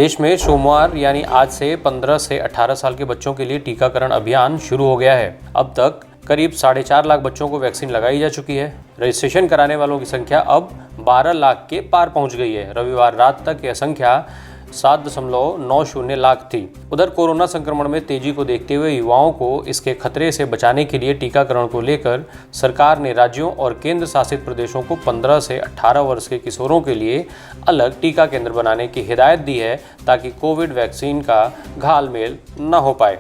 देश में सोमवार यानी आज से 15 से 18 साल के बच्चों के लिए टीकाकरण अभियान शुरू हो गया है। अब तक करीब 4.5 लाख बच्चों को वैक्सीन लगाई जा चुकी है। रजिस्ट्रेशन कराने वालों की संख्या अब 12 लाख के पार पहुंच गई है। रविवार रात तक यह संख्या 7.90 लाख थी। उधर कोरोना संक्रमण में तेजी को देखते हुए युवाओं को इसके खतरे से बचाने के लिए टीकाकरण को लेकर सरकार ने राज्यों और केंद्र शासित प्रदेशों को 15 से 18 वर्ष के किशोरों के लिए अलग टीका केंद्र बनाने की हिदायत दी है ताकि कोविड वैक्सीन का घालमेल न हो पाए।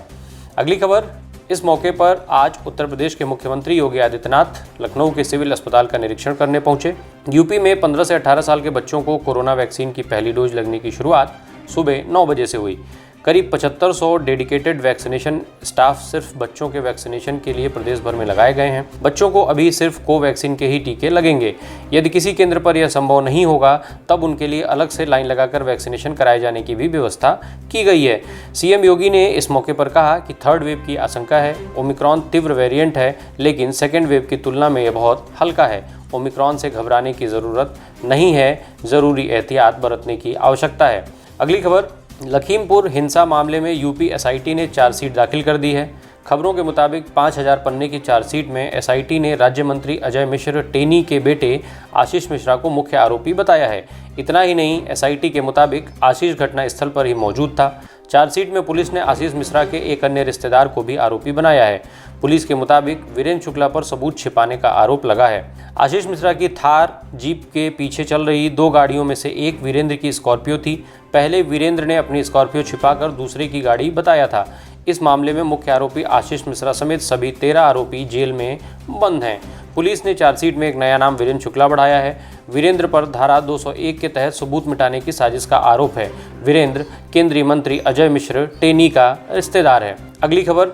अगली खबर, इस मौके पर आज उत्तर प्रदेश के मुख्यमंत्री योगी आदित्यनाथ लखनऊ के सिविल अस्पताल का निरीक्षण करने पहुंचे। यूपी में 15 से 18 साल के बच्चों को कोरोना वैक्सीन की पहली डोज लगने की शुरुआत सुबह 9 बजे से हुई। करीब 7500 डेडिकेटेड वैक्सीनेशन स्टाफ सिर्फ बच्चों के वैक्सीनेशन के लिए प्रदेश भर में लगाए गए हैं। बच्चों को अभी सिर्फ कोवैक्सीन के ही टीके लगेंगे। यदि किसी केंद्र पर यह संभव नहीं होगा तब उनके लिए अलग से लाइन लगाकर वैक्सीनेशन कराए जाने की भी व्यवस्था की गई है। सीएम योगी ने इस मौके पर कहा कि थर्ड वेव की आशंका है। ओमिक्रॉन तीव्र वेरिएंट है, लेकिन सेकेंड वेव की तुलना में यह बहुत हल्का है। ओमिक्रॉन से घबराने की ज़रूरत नहीं है, ज़रूरी एहतियात बरतने की आवश्यकता है। अगली खबर, लखीमपुर हिंसा मामले में यूपी एसआईटी ने चार्जशीट दाखिल कर दी है। खबरों के मुताबिक 5000 पन्ने की चार्जशीट में एसआईटी ने राज्य मंत्री अजय मिश्र टेनी के बेटे आशीष मिश्रा को मुख्य आरोपी बताया है। इतना ही नहीं, एसआईटी के मुताबिक आशीष घटनास्थल पर ही मौजूद था। चार्जशीट में पुलिस ने आशीष मिश्रा के एक अन्य रिश्तेदार को भी आरोपी बनाया है। पुलिस के मुताबिक वीरेंद्र शुक्ला पर सबूत छिपाने का आरोप लगा है। आशीष मिश्रा की थार जीप के पीछे चल रही 2 गाड़ियों में से एक वीरेंद्र की स्कॉर्पियो थी। पहले वीरेंद्र ने अपनी स्कॉर्पियो छिपाकर दूसरे की गाड़ी बताया था। इस मामले में मुख्य आरोपी आशीष मिश्रा समेत सभी 13 आरोपी जेल में बंद हैं। पुलिस ने चार्जशीट में एक नया नाम वीरेंद्र शुक्ला बढ़ाया है। वीरेंद्र पर धारा 201 के तहत सबूत मिटाने की साजिश का आरोप है। वीरेंद्र केंद्रीय मंत्री अजय मिश्र टेनी का रिश्तेदार है। अगली खबर,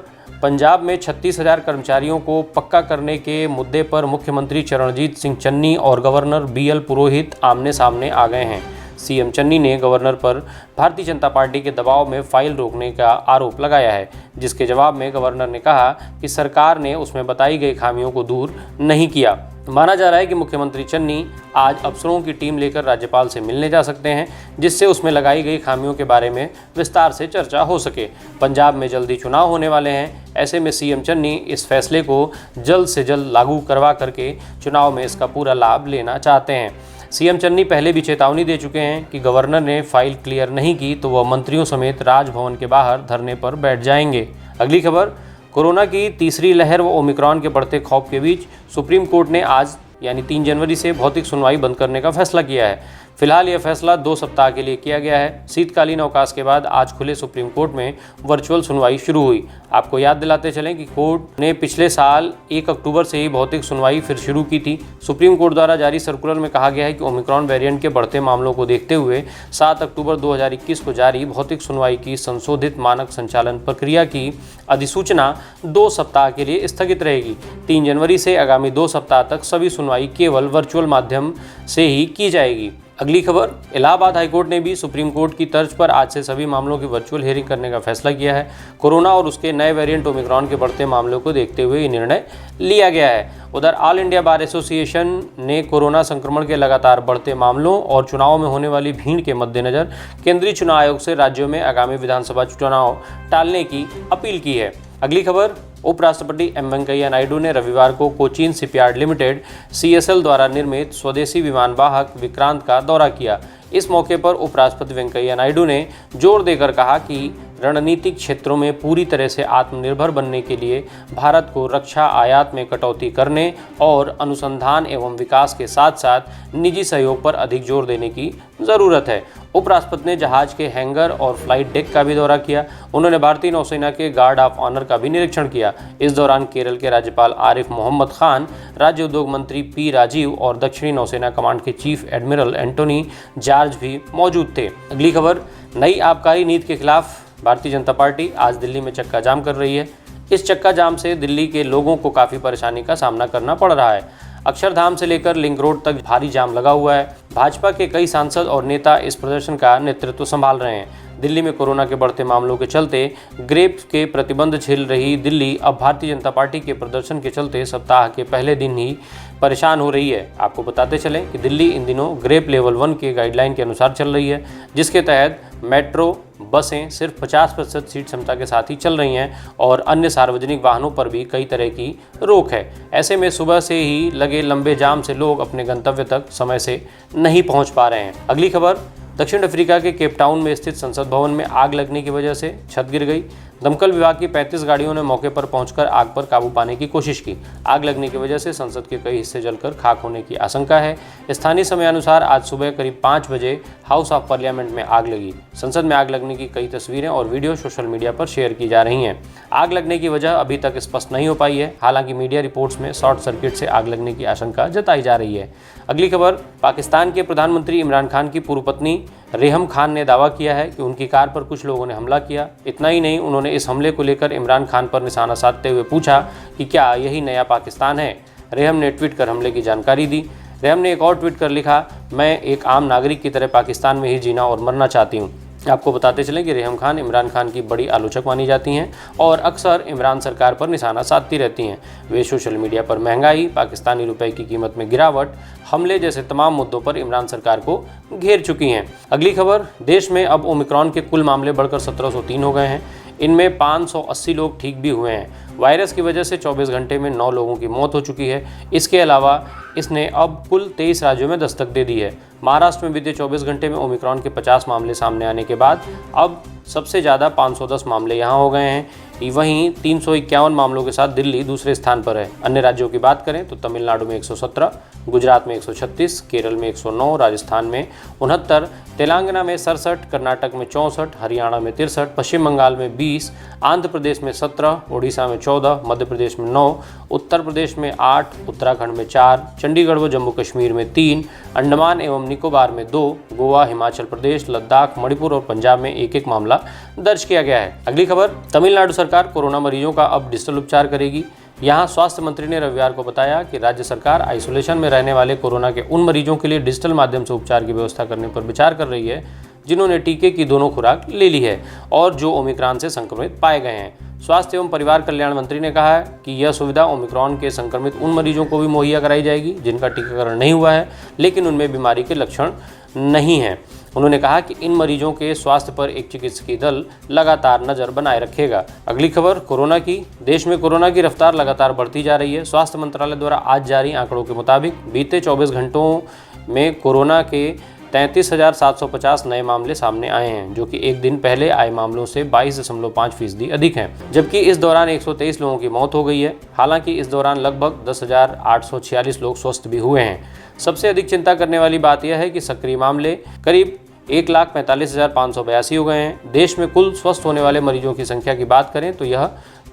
पंजाब में 36,000 कर्मचारियों को पक्का करने के मुद्दे पर मुख्यमंत्री चरणजीत सिंह चन्नी और गवर्नर बीएल पुरोहित आमने सामने आ गए हैं। सीएम चन्नी ने गवर्नर पर भारतीय जनता पार्टी के दबाव में फाइल रोकने का आरोप लगाया है, जिसके जवाब में गवर्नर ने कहा कि सरकार ने उसमें बताई गई खामियों को दूर नहीं किया। माना जा रहा है कि मुख्यमंत्री चन्नी आज अफसरों की टीम लेकर राज्यपाल से मिलने जा सकते हैं, जिससे उसमें लगाई गई खामियों के बारे में विस्तार से चर्चा हो सके। पंजाब में जल्दी चुनाव होने वाले हैं, ऐसे में सीएम चन्नी इस फैसले को जल्द से जल्द लागू करवा करके चुनाव में इसका पूरा लाभ लेना चाहते हैं। सीएम चन्नी पहले भी चेतावनी दे चुके हैं कि गवर्नर ने फाइल क्लियर नहीं की तो वह मंत्रियों समेत राजभवन के बाहर धरने पर बैठ जाएंगे। अगली खबर, कोरोना की तीसरी लहर व ओमिक्रॉन के बढ़ते खौफ के बीच सुप्रीम कोर्ट ने आज यानी 3 जनवरी से भौतिक सुनवाई बंद करने का फैसला किया है। फिलहाल यह फैसला 2 सप्ताह के लिए किया गया है। शीतकालीन अवकाश के बाद आज खुले सुप्रीम कोर्ट में वर्चुअल सुनवाई शुरू हुई। आपको याद दिलाते चलें कि कोर्ट ने पिछले साल 1 अक्टूबर से ही भौतिक सुनवाई फिर शुरू की थी। सुप्रीम कोर्ट द्वारा जारी सर्कुलर में कहा गया है कि ओमिक्रॉन वेरिएंट के बढ़ते मामलों को देखते हुए 7 अक्टूबर 2021 को जारी भौतिक सुनवाई की संशोधित मानक संचालन प्रक्रिया की अधिसूचना 2 सप्ताह के लिए स्थगित रहेगी। 3 जनवरी से आगामी 2 सप्ताह तक सभी सुनवाई केवल वर्चुअल माध्यम से ही की जाएगी। अगली खबर, इलाहाबाद हाईकोर्ट ने भी सुप्रीम कोर्ट की तर्ज पर आज से सभी मामलों की वर्चुअल हियरिंग करने का फैसला किया है। कोरोना और उसके नए वेरिएंट ओमिक्रॉन के बढ़ते मामलों को देखते हुए ये निर्णय लिया गया है। उधर ऑल इंडिया बार एसोसिएशन ने कोरोना संक्रमण के लगातार बढ़ते मामलों और चुनाव में होने वाली भीड़ के मद्देनजर केंद्रीय चुनाव आयोग से राज्यों में आगामी विधानसभा चुनाव टालने की अपील की है। अगली खबर, उपराष्ट्रपति एम वेंकैया नायडू ने रविवार को कोचीन शिपयार्ड लिमिटेड CSL द्वारा निर्मित स्वदेशी विमान वाहक विक्रांत का दौरा किया। इस मौके पर उपराष्ट्रपति वेंकैया नायडू ने जोर देकर कहा कि रणनीतिक क्षेत्रों में पूरी तरह से आत्मनिर्भर बनने के लिए भारत को रक्षा आयात में कटौती करने और अनुसंधान एवं विकास के साथ साथ निजी सहयोग पर अधिक जोर देने की ज़रूरत है। उपराष्ट्रपति ने जहाज के हैंगर और फ्लाइट डेक का भी दौरा किया। उन्होंने भारतीय नौसेना के गार्ड ऑफ ऑनर का भी निरीक्षण किया। इस दौरान केरल के राज्यपाल आरिफ मोहम्मद खान, राज्य उद्योग मंत्री P राजीव और दक्षिणी नौसेना कमांड के चीफ एडमिरल एंटोनी जॉर्ज भी मौजूद थे। अगली खबर, नई आबकारी नीति के खिलाफ भारतीय जनता पार्टी आज दिल्ली में चक्का जाम कर रही है। इस चक्का जाम से दिल्ली के लोगों को काफ़ी परेशानी का सामना करना पड़ रहा है। अक्षरधाम से लेकर लिंक रोड तक भारी जाम लगा हुआ है। भाजपा के कई सांसद और नेता इस प्रदर्शन का नेतृत्व संभाल रहे हैं। दिल्ली में कोरोना के बढ़ते मामलों के चलते ग्रेप के प्रतिबंध झेल रही दिल्ली अब भारतीय जनता पार्टी के प्रदर्शन के चलते सप्ताह के पहले दिन ही परेशान हो रही है। आपको बताते चलें कि दिल्ली इन दिनों ग्रेप लेवल 1 के गाइडलाइन के अनुसार चल रही है, जिसके तहत मेट्रो बसें सिर्फ 50% सीट क्षमता के साथ ही चल रही हैं और अन्य सार्वजनिक वाहनों पर भी कई तरह की रोक है। ऐसे में सुबह से ही लगे लंबे जाम से लोग अपने गंतव्य तक समय से नहीं पहुंच पा रहे हैं। अगली खबर, दक्षिण अफ्रीका के केप टाउन में स्थित संसद भवन में आग लगने की वजह से छत गिर गई। दमकल विभाग की 35 गाड़ियों ने मौके पर पहुंचकर आग पर काबू पाने की कोशिश की। आग लगने की वजह से संसद के कई हिस्से जलकर खाक होने की आशंका है। स्थानीय समय अनुसार आज सुबह करीब 5 बजे हाउस ऑफ पार्लियामेंट में आग लगी। संसद में आग लगने की कई तस्वीरें और वीडियो सोशल मीडिया पर शेयर की जा रही हैं। आग लगने की वजह अभी तक स्पष्ट नहीं हो पाई है। हालांकि मीडिया रिपोर्ट्स में शॉर्ट सर्किट से आग लगने की आशंका जताई जा रही है। अगली खबर, पाकिस्तान के प्रधानमंत्री इमरान खान की पूर्व पत्नी रेहम खान ने दावा किया है कि उनकी कार पर कुछ लोगों ने हमला किया। इतना ही नहीं, उन्होंने इस हमले को लेकर इमरान खान पर निशाना साधते हुए पूछा कि क्या यही नया पाकिस्तान है। रेहम ने ट्वीट कर हमले की जानकारी दी। रेहम ने एक और ट्वीट कर लिखा, मैं एक आम नागरिक की तरह पाकिस्तान में ही जीना और मरना चाहती हूँ। आपको बताते चलें कि रेहम खान इमरान खान की बड़ी आलोचक मानी जाती हैं और अक्सर इमरान सरकार पर निशाना साधती रहती हैं। वे सोशल मीडिया पर महंगाई, पाकिस्तानी रुपए की कीमत में गिरावट, हमले जैसे तमाम मुद्दों पर इमरान सरकार को घेर चुकी हैं। अगली खबर, देश में अब ओमिक्रॉन के कुल मामले बढ़कर 1703 हो गए हैं। इनमें 580 लोग ठीक भी हुए हैं। वायरस की वजह से 24 घंटे में 9 लोगों की मौत हो चुकी है। इसके अलावा इसने अब कुल 23 राज्यों में दस्तक दे दी है। महाराष्ट्र में बीते 24 घंटे में ओमिक्रॉन के 50 मामले सामने आने के बाद अब सबसे ज़्यादा 510 मामले यहाँ हो गए हैं। वहीं 351 मामलों के साथ दिल्ली दूसरे स्थान पर है। अन्य राज्यों की बात करें तो तमिलनाडु में 117, गुजरात में 136, केरल में 109, राजस्थान में 69, तेलंगाना में 67, कर्नाटक में 64, हरियाणा में 63, पश्चिम बंगाल में 20, आंध्र प्रदेश में 17, ओडिशा में 14, मध्य प्रदेश में 9, उत्तर प्रदेश में 8, उत्तराखंड में 4, चंडीगढ़ व जम्मू कश्मीर में 3, अंडमान एवं निकोबार में 2, गोवा, हिमाचल प्रदेश, लद्दाख, मणिपुर और पंजाब में एक एक मामला दर्ज किया गया है। अगली खबर, तमिलनाडु सरकार कोरोना मरीजों का अब डिजिटल उपचार करेगी। यहाँ स्वास्थ्य मंत्री ने रविवार को बताया कि राज्य सरकार आइसोलेशन में रहने वाले कोरोना के उन मरीजों के लिए डिजिटल माध्यम से उपचार की व्यवस्था करने पर विचार कर रही है जिन्होंने टीके की दोनों खुराक ले ली है और जो ओमिक्रॉन से संक्रमित पाए गए हैं। स्वास्थ्य एवं परिवार कल्याण मंत्री ने कहा है कि यह सुविधा ओमिक्रॉन के संक्रमित उन मरीजों को भी मुहैया कराई जाएगी जिनका टीकाकरण नहीं हुआ है लेकिन उनमें बीमारी के लक्षण नहीं हैं। उन्होंने कहा कि इन मरीजों के स्वास्थ्य पर एक चिकित्सकीय दल लगातार नज़र बनाए रखेगा। अगली खबर, कोरोना की। देश में कोरोना की रफ्तार लगातार बढ़ती जा रही है। स्वास्थ्य मंत्रालय द्वारा आज जारी आंकड़ों के मुताबिक बीते 24 घंटों में कोरोना के 33,750 नए मामले सामने आए हैं, जो कि एक दिन पहले आए मामलों से 22.5% अधिक हैं। जबकि इस दौरान 123 लोगों की मौत हो गई है। हालांकि इस दौरान लगभग 10,846 लोग स्वस्थ भी हुए हैं। सबसे अधिक चिंता करने वाली बात यह है कि सक्रिय मामले करीब 1,45,582 हो गए हैं। देश में कुल स्वस्थ होने वाले मरीजों की संख्या की बात करें तो यह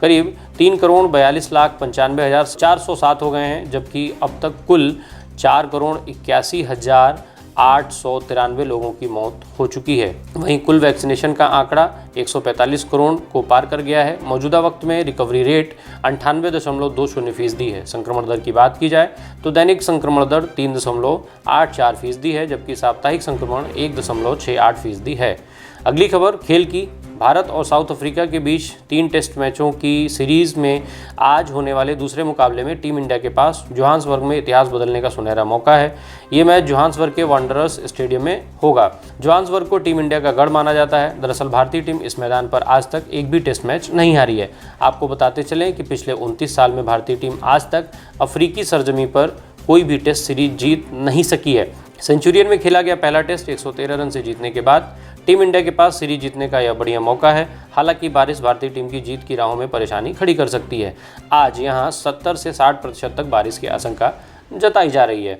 करीब 3,42,95,407 हो गए हैं, जबकि अब तक कुल 4,81,893 लोगों की मौत हो चुकी है। वहीं कुल वैक्सीनेशन का आंकड़ा 145 करोड़ को पार कर गया है। मौजूदा वक्त में रिकवरी रेट 98.20% है। संक्रमण दर की बात की जाए तो दैनिक संक्रमण दर 3.84% है, जबकि साप्ताहिक संक्रमण 1.68% है। अगली खबर, खेल की। भारत और साउथ अफ्रीका के बीच 3 टेस्ट मैचों की सीरीज में आज होने वाले दूसरे मुकाबले में टीम इंडिया के पास जोहान्सबर्ग में इतिहास बदलने का सुनहरा मौका है। ये मैच जोहान्सबर्ग के वांडरर्स स्टेडियम में होगा। जोहान्सबर्ग को टीम इंडिया का गढ़ माना जाता है। दरअसल भारतीय टीम इस मैदान पर आज तक एक भी टेस्ट मैच नहीं हारी है। आपको बताते चलें कि पिछले 29 साल में भारतीय टीम आज तक अफ्रीकी सरजमी पर कोई भी टेस्ट सीरीज जीत नहीं सकी है। सेंचुरियन में खेला गया पहला टेस्ट 113 रन से जीतने के बाद टीम इंडिया के पास सीरीज जीतने का यह बढ़िया मौका है। हालांकि बारिश भारतीय टीम की जीत की राहों में परेशानी खड़ी कर सकती है। आज यहां 70 से 60% तक बारिश की आशंका जताई जा रही है।